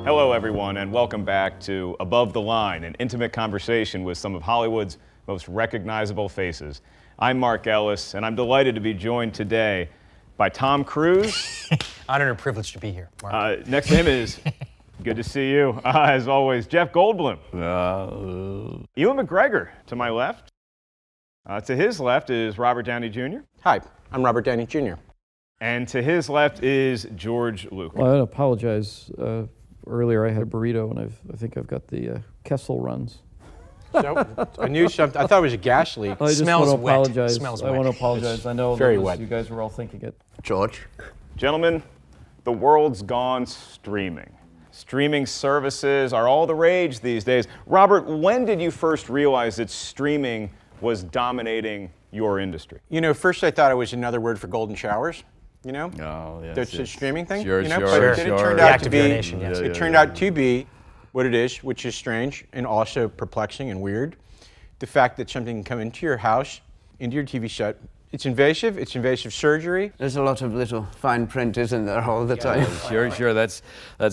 Hello, everyone, and welcome back to Above the Line, an intimate conversation with some of Hollywood's most recognizable faces. I'm Mark Ellis, and I'm delighted to be joined today by Tom Cruise. Honor and privilege to be here, Mark. Next to him is, good to see you, as always, Jeff Goldblum. Ewan McGregor to my left. To his left is Robert Downey Jr. Hi, I'm Robert Downey Jr. And to his left is George Lucas. Well, I apologize. Earlier I had a burrito, and I think I've got the Kessel runs. So, I knew something. I thought it was a gas leak. I just Smells want to wet. apologize. Smells I wet. want to apologize. I know very that wet. you guys were all thinking it. George. Gentlemen, the world's gone streaming. Streaming services are all the rage these days. Robert, when did you first realize that streaming was dominating your industry? You know, first I thought it was another word for golden showers. You know? Oh, yes. That's the streaming thing. Sure, you know? sure, But then it turned The out act to of be. urination, yes. It turned out to be what it is, which is strange and also perplexing and weird. The fact that something can come into your house, into your TV set. It's invasive surgery. There's a lot of little fine print, isn't there, all the time? Sure. That's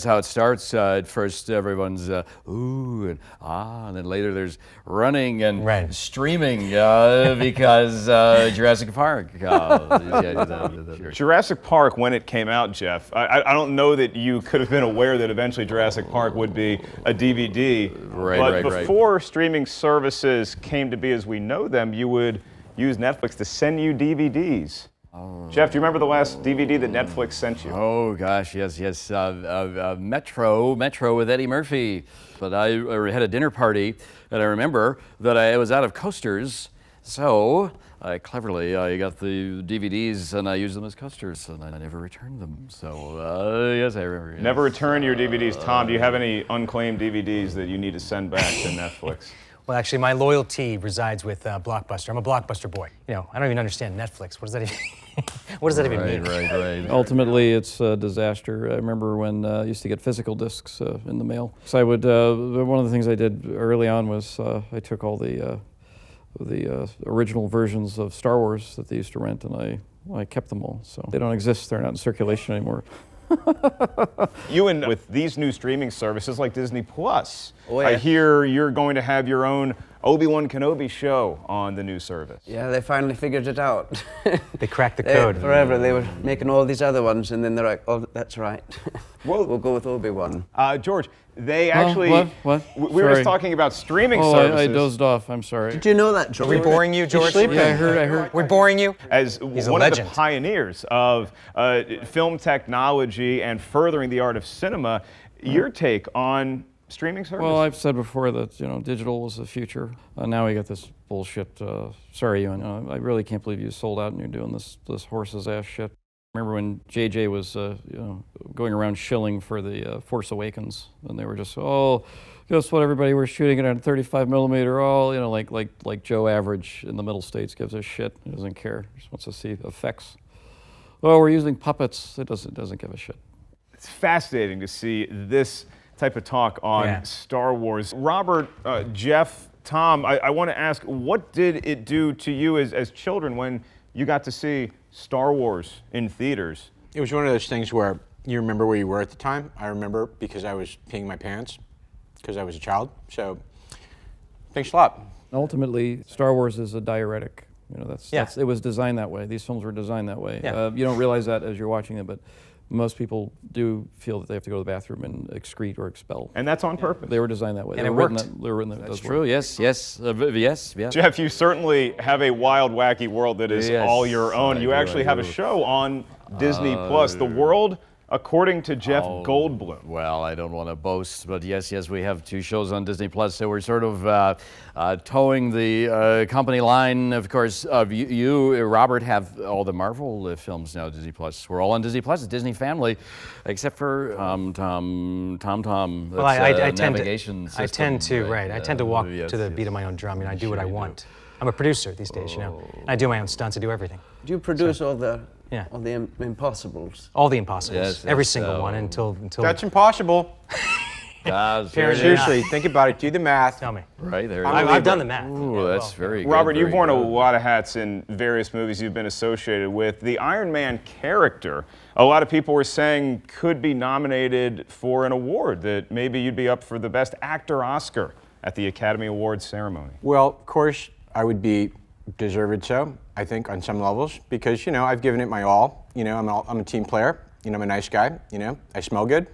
how it starts. At first, everyone's ooh and ah, and then later there's running and streaming because Jurassic Park. Jurassic Park, when it came out, Jeff, I don't know that you could have been aware that eventually Jurassic Park would be a DVD. But before streaming services came to be as we know them, you would use Netflix to send you DVDs. Jeff, do you remember the last DVD that Netflix sent you? Oh gosh, yes. Metro with Eddie Murphy. But I had a dinner party, and I remember that I was out of coasters, so I cleverly got the DVDs and I used them as coasters, and I never returned them. So yes, I remember. Yes. Never return your DVDs. Tom, do you have any unclaimed DVDs that you need to send back to Netflix? Well, actually, my loyalty resides with Blockbuster. I'm a Blockbuster boy. You know, I don't even understand Netflix. What does that even? What does that even mean? Right. Ultimately, it's a disaster. I remember when I used to get physical discs in the mail. So I would. One of the things I did early on was I took all the original versions of Star Wars that they used to rent, and I kept them all. So they don't exist. They're not in circulation anymore. Ewan, with these new streaming services like Disney Plus, Oh, yeah. I hear you're going to have your own Obi-Wan Kenobi show on the new service. Yeah, they finally figured it out. They cracked the code. Forever, they were making all these other ones, and then they're like, oh, that's right. We'll go with Obi-Wan. George, they actually... What? We were just talking about streaming services. I dozed off. I'm sorry. Did you know that, George? Are we boring you, George? Yeah, I heard. We're boring you? As He's one a of the legend. pioneers of film technology and furthering the art of cinema, your take on streaming services? Well, I've said before that digital was the future. Now we got this bullshit. Sorry, Ewan. I really can't believe you sold out and you're doing this horse's ass shit. Remember when JJ was going around shilling for the Force Awakens, and they were just, oh, guess what, everybody, we're shooting it on 35 millimeter. All like Joe Average in the Middle States gives a shit. He doesn't care. He just wants to see effects. Oh, we're using puppets. It doesn't give a shit. It's fascinating to see this type of talk on Star Wars. Robert, Jeff, Tom, I want to ask, what did it do to you as children when you got to see Star Wars in theaters? It was one of those things where you remember where you were at the time. I remember because I was peeing my pants because I was a child. So, thanks a lot. Ultimately, Star Wars is a diuretic. That's it was designed that way. These films were designed that way. Yeah. You don't realize that as you're watching them, but most people do feel that they have to go to the bathroom and excrete or expel. And that's on purpose. They were designed that way. And they it were worked. They were written That's true. Yes. Yes. Jeff, you certainly have a wild, wacky world that is Yes, all your own. You actually have a show on Disney Plus, The World According to Jeff Goldblum. Well, I don't want to boast, but yes, we have 2 shows on Disney Plus. So we're sort of towing the company line. Of course, you, Robert, have all the Marvel films now. Disney Plus. We're all on Disney Plus. It's Disney family, except for Tom. Well, I tend to walk yes, to the beat of my own drum. I do what I want. I'm a producer these days, And I do my own stunts. I do everything. Do you produce all the Yeah. all the impossibles? All the impossibles. Yes, Every yes, single one until. That's impossible. Seriously, think about it. Do the math. Tell me. Right there. I've done the math. Ooh, that's very good. Robert, you've very worn a good. lot of hats in various movies you've been associated with. The Iron Man character, a lot of people were saying could be nominated for an award, that maybe you'd be up for the Best Actor Oscar at the Academy Awards ceremony. Well, of course, I would be deserved so, I think, on some levels, because, I've given it my all. I'm a team player. I'm a nice guy. I smell good.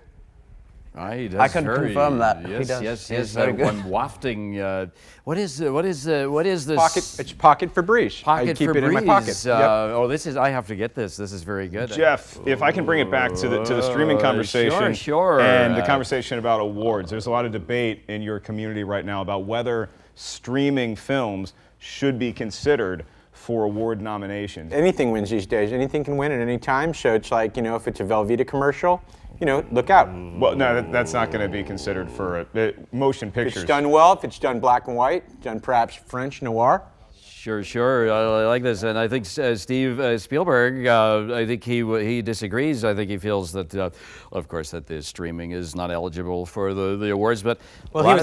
I can confirm that. Yes, He does. yes, He's yes. very good. I'm wafting. What is this? It's pocket Febreze. I Pocket keep it in my pocket. Febreze. Yep. Oh, this is. I have to get this. This is very good. Jeff, if I can bring it back to the streaming conversation sure. and the conversation about awards, there's a lot of debate in your community right now about whether streaming films should be considered for award nominations. Anything wins these days. Anything can win at any time. So it's like, if it's a Velveeta commercial, look out. Well, no, that's not going to be considered for motion pictures. If it's done well, if it's done black and white, done perhaps French noir. Sure. I like this, and I think Steve Spielberg. I think he disagrees. I think he feels that, of course, that the streaming is not eligible for the awards. But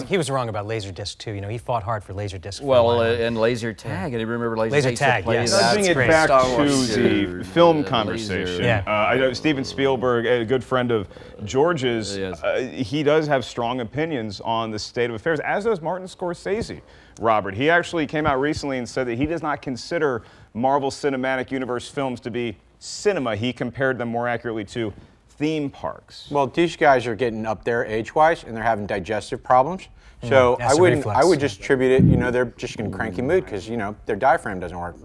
he was wrong about Laserdisc too. He fought hard for Laserdisc. And laser tag. And I remember Laser tag. Yes, Bring it great. back Star to Wars. the film conversation. Yeah. I know Steven Spielberg, a good friend of George's, Yes. he does have strong opinions on the state of affairs, as does Martin Scorsese. Robert, he actually came out recently and said that he does not consider Marvel Cinematic Universe films to be cinema. He compared them more accurately to theme parks. Well, these guys are getting up there age-wise, and they're having digestive problems. So Acid reflux. I would just attribute it, they're just in a cranky mood because, their diaphragm doesn't work.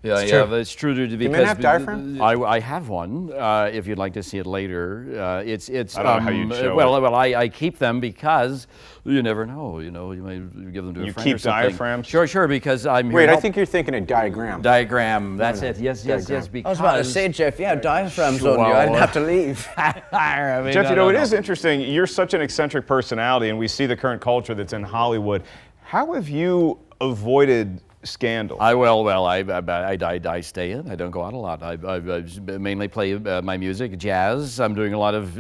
Yeah, that's true. Because men have diaphragm? I have one. If you'd like to see it later, it's. I don't know how you'd show well, I keep them because you never know. You may give them to a You friend keep or something. diaphragms? Sure, because I'm here. Wait, to I help. think you're thinking a diagram. Diagram. That's it. Yes. Because I was about to say, Jeff, yeah, diaphragms on you. I'd have to leave. I mean, Jeff, no, it is interesting. You're such an eccentric personality, and we see the current culture that's in Hollywood. How have you avoided scandal? I stay in. I don't go out a lot. I mainly play my music, jazz. I'm doing a lot of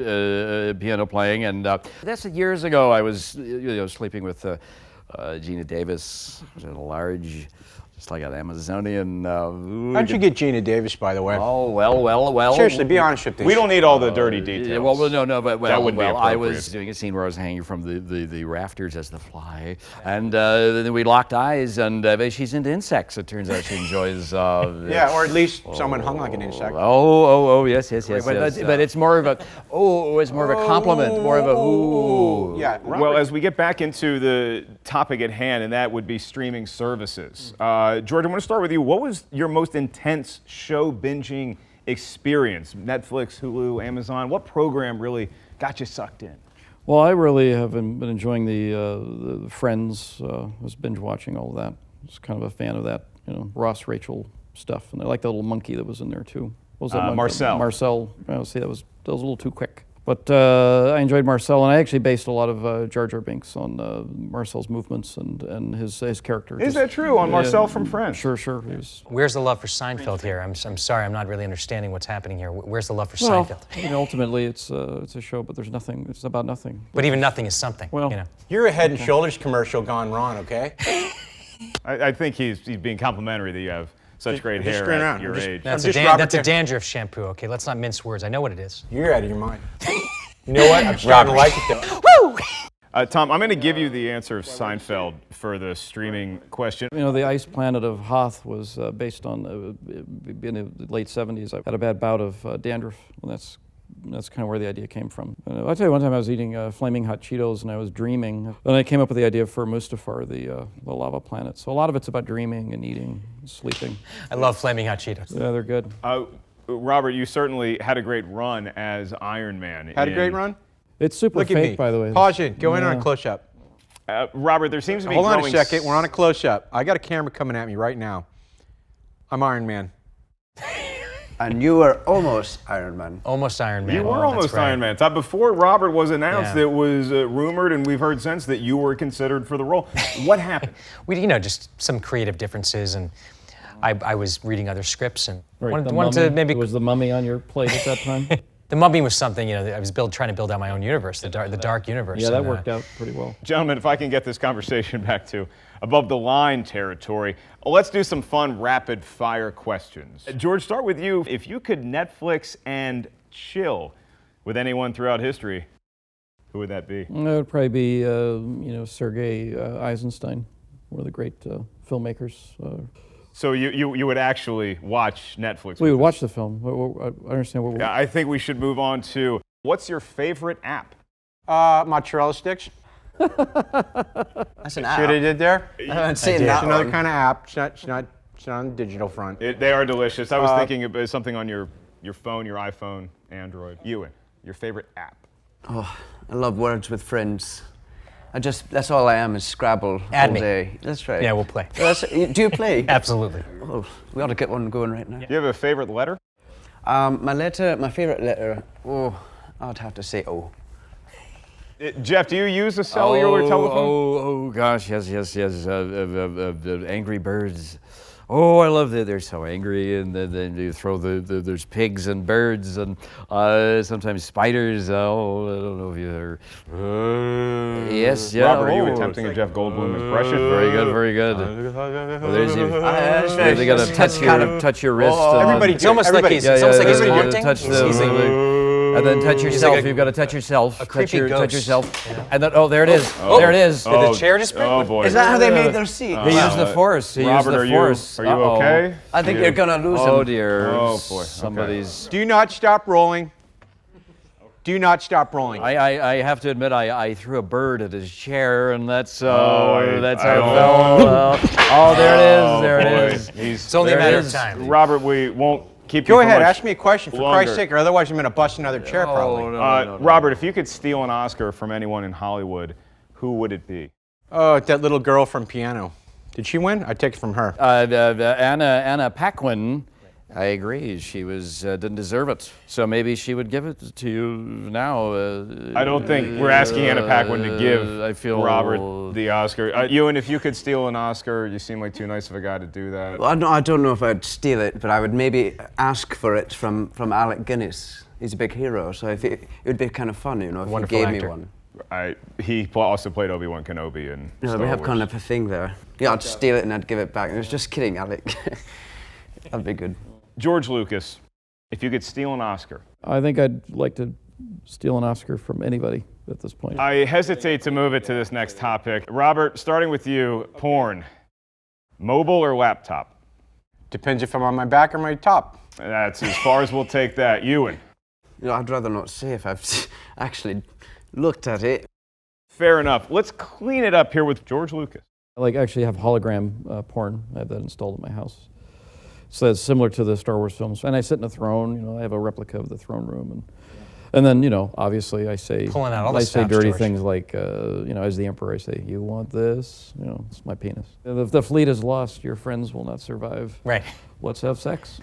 piano playing, and that's years ago. I was sleeping with Gina Davis, a large, just like an Amazonian. How'd you get Gina Davis, by the way? Oh well. Seriously, be honest with this. We don't need all the dirty details. Yeah, but that wouldn't be I appropriate. was doing a scene where I was hanging from the rafters as the fly, and then we locked eyes, and she's into insects. It turns out she enjoys. Yeah, or at least someone hung like an insect. Yes. But it's more of a it's more of a compliment, more of a ooh. Yeah. Well, as we get back into the topic at hand, and that would be streaming services. George, I want to start with you. What was your most intense show binging experience? Netflix, Hulu, Amazon? What program really got you sucked in? Well, I really have been enjoying the Friends. Was binge watching all of that. I was kind of a fan of that, Ross, Rachel stuff, and I like the little monkey that was in there too. What was that monkey? Marcel. Marcel. See, that was a little too quick. But I enjoyed Marcel, and I actually based a lot of Jar Jar Binks on Marcel's movements and his character. Is that true? On Marcel from Friends? Sure. Where's the love for Seinfeld here? I'm sorry, I'm not really understanding what's happening here. Where's the love for Well, Seinfeld? ultimately, it's a show, but there's nothing. It's about nothing. But even nothing is something. Well, You're a Head and Shoulders commercial gone wrong, okay? I think he's being complimentary that you have such great just hair screwing at around. your I'm just- age. That's, I'm a, just Robert that's a Downey- dandruff shampoo, okay? Let's not mince words. I know what it is. You're out of your mind. You know what? I'm starting to like it though. Tom, I'm going to give you the answer of Seinfeld for the streaming question. the ice planet of Hoth was based on, in the late 70s, I had a bad bout of dandruff, and that's kind of where the idea came from. I'll tell you, one time I was eating Flaming Hot Cheetos, and I was dreaming, and I came up with the idea for Mustafar, the lava planet. So a lot of it's about dreaming and eating, and sleeping. I love Flaming Hot Cheetos. Yeah, they're good. Robert, you certainly had a great run as Iron Man. Had a great run? It's super Look at fake, me. by the way. Pause it. Go in on a close-up. Robert, there seems to be Hold on a growing second. We're on a close-up. I got a camera coming at me right now. I'm Iron Man. And you were almost Iron Man. Almost Iron Man. You were Oh, that's almost right. Iron Man. Tom, before Robert was announced, Yeah. it was rumored, and we've heard since, that you were considered for the role. What happened? Just some creative differences, and I was reading other scripts and Right, wanted to maybe. Was the mummy on your plate at that time? The Mummy was something, I was trying to build out my own universe, the dark universe. Yeah, that worked out pretty well. Gentlemen, if I can get this conversation back to above the line territory, let's do some fun rapid fire questions. George, start with you. If you could Netflix and chill with anyone throughout history, who would that be? That would probably be, Sergei Eisenstein, one of the great filmmakers. So you would actually watch Netflix? We would watch the film. I understand what we're... Yeah, I think we should move on to, what's your favorite app? Mozzarella sticks. That's an app. See what I did there? I haven't seen It's that another one. kind of app. It's not on the digital front. They are delicious. I was thinking of something on your phone, your iPhone, Android. Ewan, your favorite app? Oh, I love Words with Friends. That's all I am, is Scrabble Add all me. day. That's right. Yeah, we'll play. Do you play? Absolutely. Oh, we ought to get one going right now. Do you have a favorite letter? My favorite letter, I'd have to say O. Jeff, do you use a cellular telephone? Oh, gosh, yes. Angry Birds. Oh, I love that they're so angry, and then you throw there's pigs and birds and sometimes spiders. Oh, I don't know if you're. Yes, yeah. Robert, are you attempting a Jeff Goldblum impression? Very good, very good. Well, there's you. They gotta touch your wrist. Everybody, It's almost like he's haunting. Touch and then touch yourself. You've got to touch yourself. Touch yourself. Yeah. And then, there it is. There it is. Did the chair just break? Oh boy. Is that how they made their seat? He used the force. Robert, are you okay? I think you're gonna lose Oh him. dear. Oh boy. Somebody's. Do not stop rolling. Do not stop rolling. I have to admit, I threw a bird at his chair, and that's how it fell. There it is. There it is. It's only a matter of time. Robert, we won't keep you Go for ahead, much ask me a question, for Christ's sake, or otherwise I'm going to bust another chair probably. No. Robert, if you could steal an Oscar from anyone in Hollywood, who would it be? Oh, that little girl from Piano. Did she win? I'd take it from her. Anna Paquin. I agree. She didn't deserve it. So maybe she would give it to you now. I don't think we're asking Anna Paquin to give Robert the Oscar. Ewan, if you could steal an Oscar, you seem like too nice of a guy to do that. Well, I don't know if I'd steal it, but I would maybe ask for it from Alec Guinness. He's a big hero, so it would be kind of fun, if he gave me one. He also played Obi-Wan Kenobi in Star We have Wars. kind of a thing there. Yeah, I'd steal it and I'd give it back. I was just kidding, Alec. That'd be good. George Lucas, if you could steal an Oscar. I think I'd like to steal an Oscar from anybody at this point. I hesitate to move it to this next topic. Robert, starting with you, porn, mobile or laptop? Depends if I'm on my back or my top. That's as far as we'll take that. Ewan? I'd rather not say if I've actually looked at it. Fair enough. Let's clean it up here with George Lucas. I actually have hologram porn. I have that installed in my house. So that's similar to the Star Wars films. And I sit in a throne, I have a replica of the throne room. And then, obviously I say, pulling out all the I say stops, dirty George. things like, as the Emperor, I say, you want this? It's my penis. If the fleet is lost, your friends will not survive. Right. Let's have sex.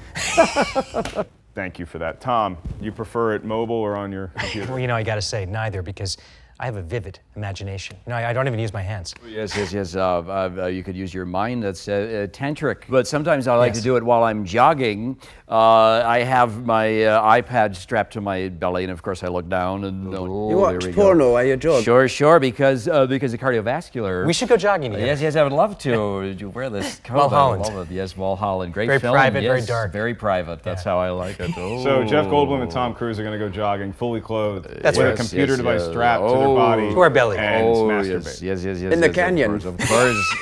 Thank you for that. Tom, you prefer it mobile or on your computer? Well, I got to say neither, because I have a vivid imagination. I don't even use my hands. Yes. You could use your mind. That's tantric. But sometimes I like to do it while I'm jogging. I have my iPad strapped to my belly, and of course I look down and You watch porno while you jog? Sure, because the cardiovascular. We should go jogging together. Yes, I would love to. Did you wear this coat? Mulholland. I love it. Yes, Mulholland. Great Very film. private, yes, very dark. Very private. That's how I like it. So Jeff Goldblum and Tom Cruise are going to go jogging, fully clothed, That's with right. a computer device strapped to their body. To our belly. And masturbate. Yes. In the canyon. Of course.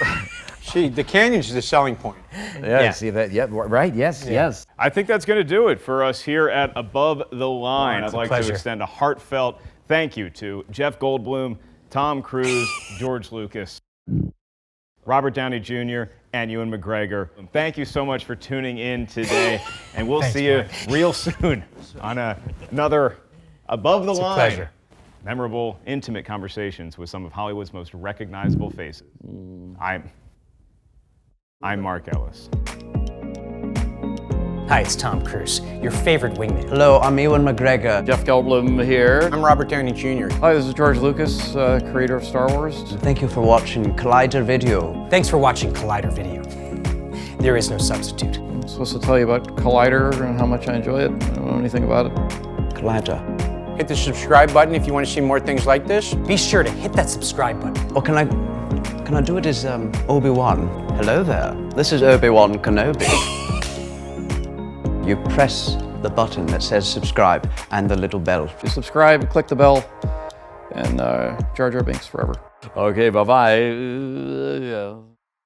See, the canyon's the selling point. Yeah, see that? Yeah, right. Yes. I think that's going to do it for us here at Above the Line. I'd like pleasure. to extend a heartfelt thank you to Jeff Goldblum, Tom Cruise, George Lucas, Robert Downey Jr., and Ewan McGregor. Thank you so much for tuning in today, and we'll see you real soon on another Above the Line. Pleasure. Memorable, intimate conversations with some of Hollywood's most recognizable faces. I'm Mark Ellis. Hi, it's Tom Cruise, your favorite wingman. Hello, I'm Ewan McGregor. Jeff Goldblum here. I'm Robert Downey Jr. Hi, this is George Lucas, creator of Star Wars. Thank you for watching Collider Video. Thanks for watching Collider Video. There is no substitute. I'm supposed to tell you about Collider and how much I enjoy it. I don't know anything about it. ladder. Hit the subscribe button if you want to see more things like this. Be sure to hit that subscribe button. Or can I do it as Obi-Wan? Hello there, this is Obi-Wan Kenobi. You press the button that says subscribe and the little bell. You subscribe, click the bell, and Jar Jar Binks forever. Okay, bye-bye. Yeah.